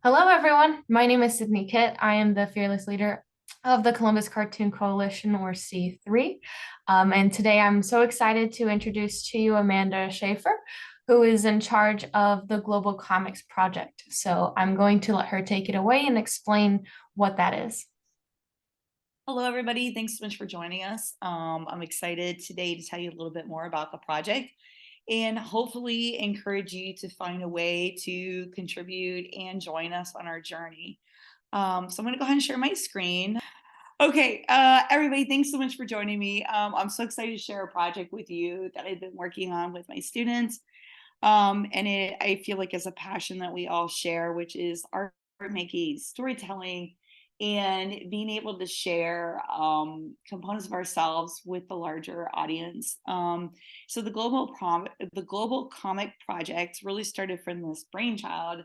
Hello, everyone. My name is Sydney Kitt. I am the fearless leader of the Columbus Cartoon Coalition, or C3. And today I'm so excited to introduce to you Amanda Schaefer, who is in charge of the Global Comics Project. So I'm going to let her take it away and explain what that is. Hello, everybody. Thanks so much for joining us. I'm excited today to tell you a little bit more about the project and hopefully encourage you to find a way to contribute and join us on our journey. So I'm going to go ahead and share my screen. Okay, everybody, thanks so much for joining me. I'm so excited to share a project with you that I've been working on with my students. I feel like it's a passion that we all share, which is art making, storytelling, and being able to share components of ourselves with the larger audience. So the Global Comic Project really started from this brainchild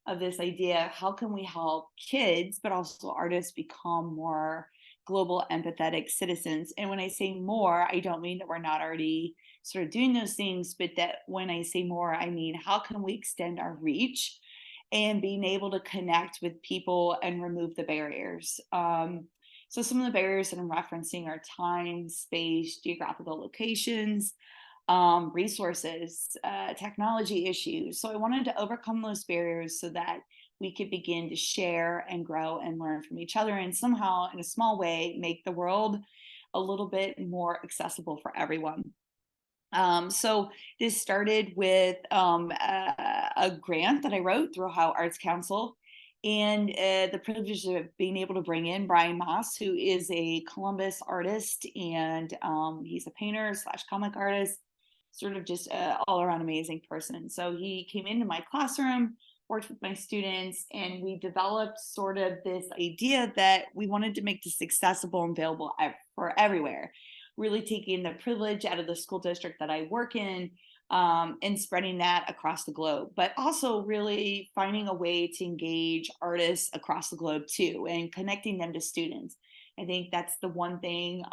of this idea: how can we help kids, but also artists, become more global empathetic citizens? And when I say more, I don't mean that we're not already sort of doing those things, but that when I say more, I mean how can we extend our reach and being able to connect with people and remove the barriers. So some of the barriers that I'm referencing are time, space, geographical locations, resources, technology issues. So I wanted to overcome those barriers so that we could begin to share and grow and learn from each other, and somehow, in a small way, make the world a little bit more accessible for everyone. So this started with a grant that I wrote through Ohio Arts Council, and the privilege of being able to bring in Brian Moss, who is a Columbus artist, and he's a painter slash comic artist, sort of just all around amazing person. So he came into my classroom, worked with my students, and we developed sort of this idea that we wanted to make this accessible and available for everywhere, really taking the privilege out of the school district that I work in, and spreading that across the globe, but also really finding a way to engage artists across the globe too, and connecting them to students. I think that's the one thing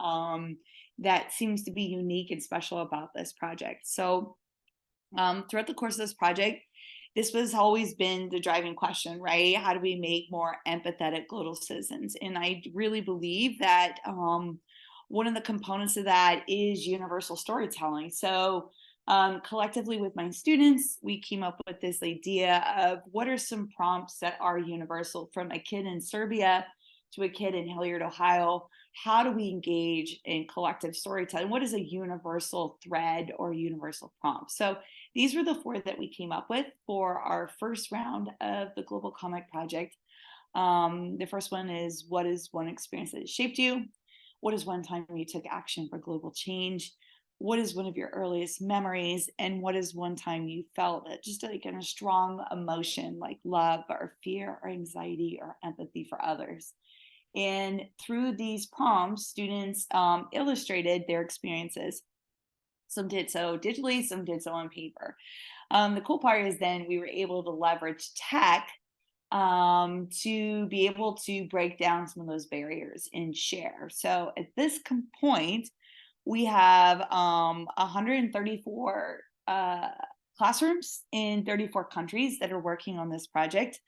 that seems to be unique and special about this project. So throughout the course of this project, this was always been the driving question, right? How do we make more empathetic global citizens? And I really believe that one of the components of that is universal storytelling. So collectively with my students, we came up with this idea of what are some prompts that are universal, from a kid in Serbia to a kid in Hilliard, Ohio. How do we engage in collective storytelling? What is a universal thread or universal prompt? So these were the four that we came up with for our first round of the Global Comic Project. The first one is, what is one experience that has shaped you? What is one time you took action for global change? What is one of your earliest memories? And what is one time you felt that just like in a strong emotion, like love or fear or anxiety or empathy for others? And through these prompts, students illustrated their experiences. Some did so digitally, some did so on paper. The cool part is then we were able to leverage tech to be able to break down some of those barriers and share. So at this point, we have 134 classrooms in 34 countries that are working on this project,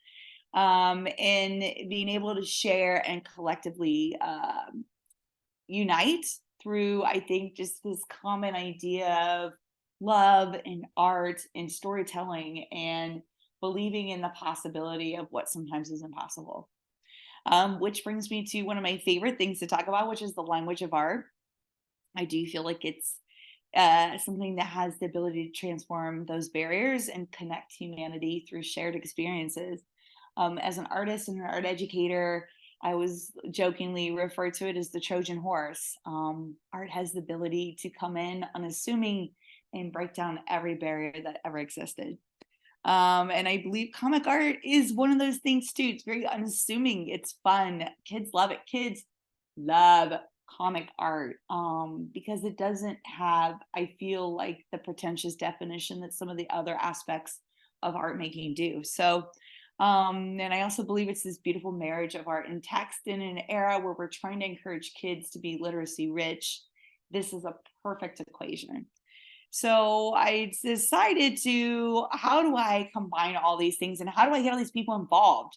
and being able to share and collectively unite through, I think, just this common idea of love and art and storytelling, and believing in the possibility of what sometimes is impossible. Which brings me to one of my favorite things to talk about, which is the language of art. I do feel like it's something that has the ability to transform those barriers and connect humanity through shared experiences. As an artist and an art educator, I was jokingly referred to it as the Trojan horse. Art has the ability to come in unassuming and break down every barrier that ever existed. And I believe comic art is one of those things too. It's very unassuming. It's fun. Kids love it. Kids love comic art because it doesn't have, I feel like, the pretentious definition that some of the other aspects of art making do. So, and I also believe it's this beautiful marriage of art and text in an era where we're trying to encourage kids to be literacy rich. This is a perfect equation. So I decided to, how do I combine all these things and how do I get all these people involved,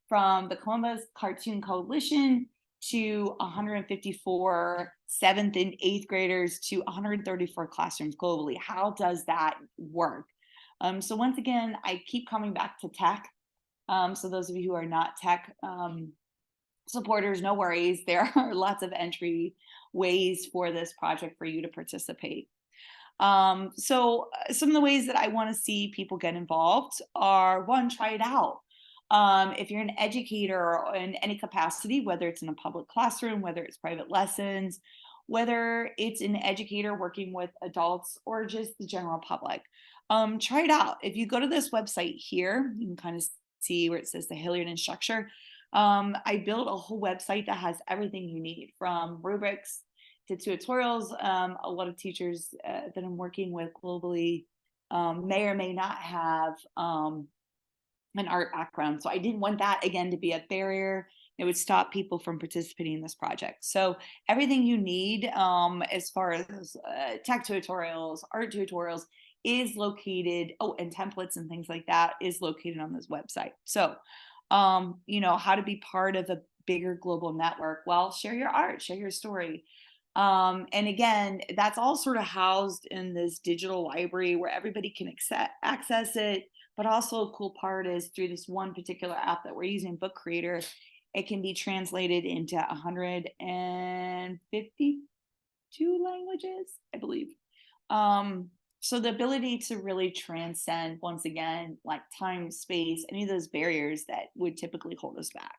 from the Columbus Cartoon Coalition to 154 7th and 8th graders to 134 classrooms globally? How does that work? So once again, I keep coming back to tech. So those of you who are not tech supporters, no worries. There are lots of entry ways for this project for you to participate. Some of the ways that I want to see people get involved are: one, try it out. If you're an educator in any capacity, whether it's in a public classroom, whether it's private lessons, whether it's an educator working with adults or just the general public, try it out. If you go to this website here, you can kind of see where it says the Hilliard Instructure. I built a whole website that has everything you need, from rubrics to tutorials. A lot of teachers that I'm working with globally may or may not have an art background. So I didn't want that, again, to be a barrier. It would stop people from participating in this project. So everything you need as far as tech tutorials, art tutorials is located, and templates and things like that is located on this website. So, how to be part of a bigger global network? Well, share your art, share your story. And again, that's all sort of housed in this digital library where everybody can access it. But also a cool part is, through this one particular app that we're using, Book Creator, it can be translated into 152 languages, I believe. So the ability to really transcend, once again, like time, space, any of those barriers that would typically hold us back.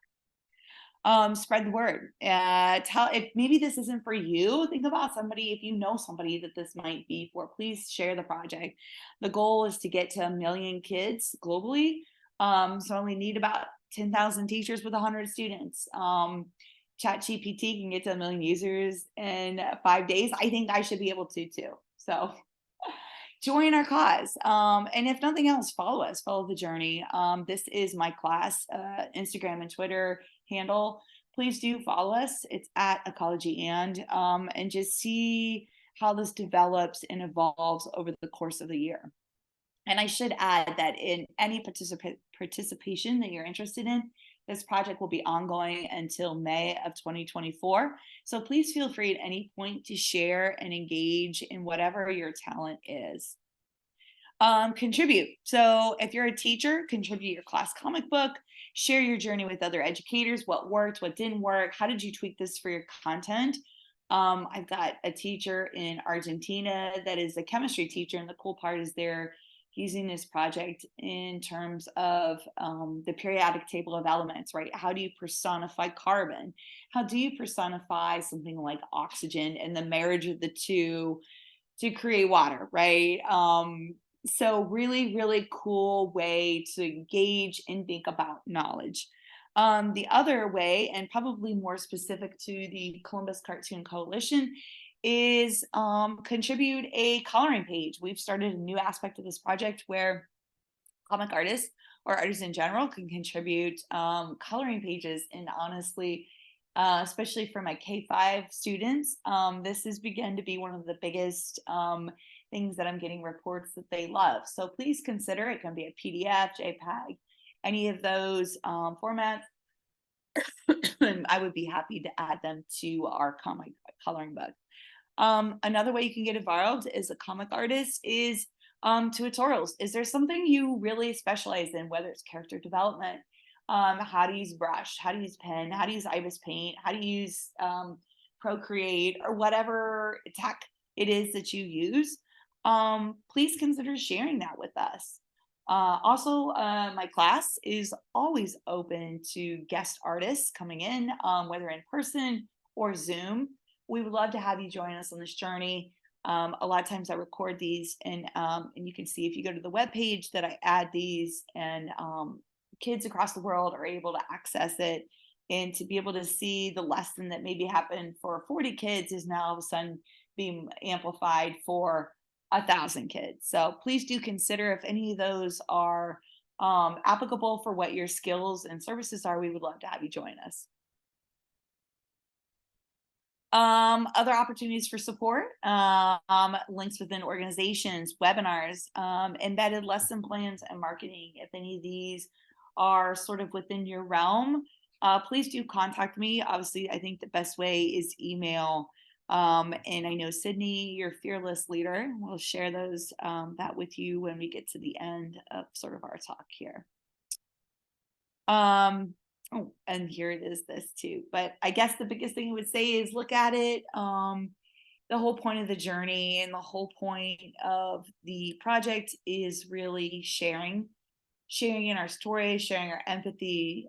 Spread the word. Tell, if maybe this isn't for you, think about somebody. If you know somebody that this might be for, please share the project. The goal is to get to 1 million kids globally. So we need about 10,000 teachers with 100 students. ChatGPT can get to 1 million users in 5 days. I think I should be able to too. So join our cause. And if nothing else, follow us, follow the journey. This is my class Instagram and Twitter handle. Please do follow us. It's at Ecology and just see how this develops and evolves over the course of the year. And I should add that in any participation that you're interested in, this project will be ongoing until May of 2024. So please feel free at any point to share and engage in whatever your talent is. Contribute. So if you're a teacher, contribute your class comic book, share your journey with other educators, what worked, what didn't work, how did you tweak this for your content? I've got a teacher in Argentina that is a chemistry teacher, and the cool part is they're using this project in terms of the periodic table of elements, right? How do you personify carbon? How do you personify something like oxygen and the marriage of the two to create water, right? So really, really cool way to engage and think about knowledge. The other way, and probably more specific to the Columbus Cartoon Coalition, is contribute a coloring page. We've started a new aspect of this project where comic artists or artists in general can contribute coloring pages. And honestly, especially for my K-5 students, this has begun to be one of the biggest things that I'm getting reports that they love. So please consider, it can be a PDF, JPEG, any of those formats. And I would be happy to add them to our comic coloring book. Another way you can get involved as a comic artist is tutorials. Is there something you really specialize in, whether it's character development, how to use brush, how to use pen, how to use Ibis Paint, how to use Procreate, or whatever tech it is that you use? Please consider sharing that with us. Also, my class is always open to guest artists coming in, whether in person or Zoom. We would love to have you join us on this journey. A lot of times I record these, and you can see if you go to the webpage that I add these, and kids across the world are able to access it, and to be able to see the lesson that maybe happened for 40 kids is now all of a sudden being amplified for 1,000 kids. So please do consider if any of those are applicable for what your skills and services are. We would love to have you join us. Other opportunities for support, links within organizations, webinars, embedded lesson plans and marketing. If any of these are sort of within your realm, please do contact me. Obviously, I think the best way is email. And I know Sydney, your fearless leader, will share those that with you when we get to the end of sort of our talk here. Oh, and here it is, this too. But I guess the biggest thing I would say is look at it. The whole point of the journey and the whole point of the project is really sharing in our story, sharing our empathy,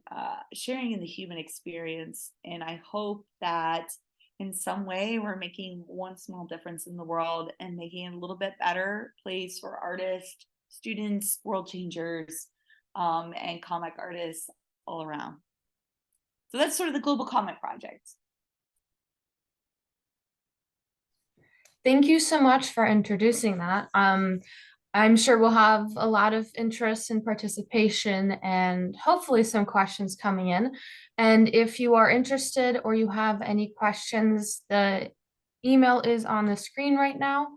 sharing in the human experience. And I hope that in some way we're making one small difference in the world and making it a little bit better place for artists, students, world changers, and comic artists all around. So that's sort of the Global Comic Project. Thank you so much for introducing that. I'm sure we'll have a lot of interest and participation and hopefully some questions coming in. And if you are interested or you have any questions, the email is on the screen right now.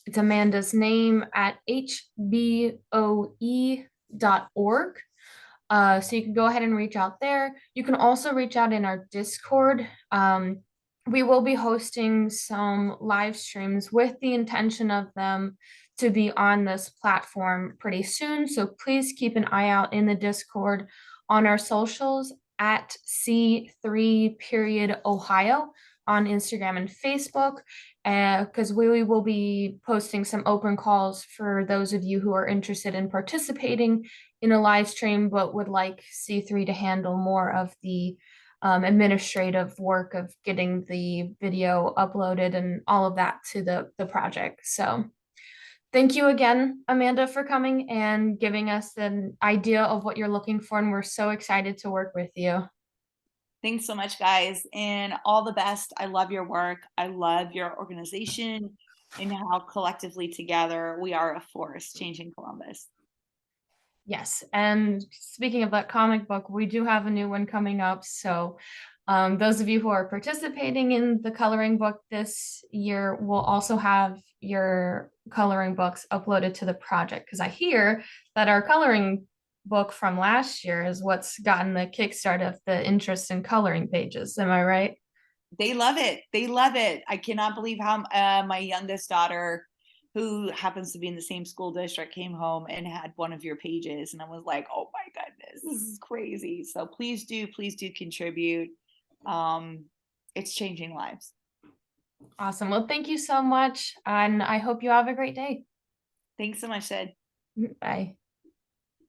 It's Amanda's name at hboe.org. So you can go ahead and reach out there. You can also reach out in our Discord. We will be hosting some live streams with the intention of them to be on this platform pretty soon. So please keep an eye out in the Discord on our socials at C3 period Ohio on Instagram and Facebook, because we will be posting some open calls for those of you who are interested in participating in a live stream, but would like C3 to handle more of the administrative work of getting the video uploaded and all of that to the project. So thank you again, Amanda, for coming and giving us an idea of what you're looking for. And we're so excited to work with you. Thanks so much, guys, and all the best. I love your work. I love your organization and how collectively together we are a force changing Columbus. Yes, and speaking of that comic book, we do have a new one coming up. So those of you who are participating in the coloring book this year will also have your coloring books uploaded to the project, because I hear that our coloring book from last year is what's gotten the kickstart of the interest in coloring pages. Am I right? They love it. They love it. I cannot believe how my youngest daughter, who happens to be in the same school district, came home and had one of your pages. And I was like, oh my goodness, this is crazy. So please do contribute. It's changing lives. Awesome. Well, thank you so much. And I hope you have a great day. Thanks so much, Sid. Bye.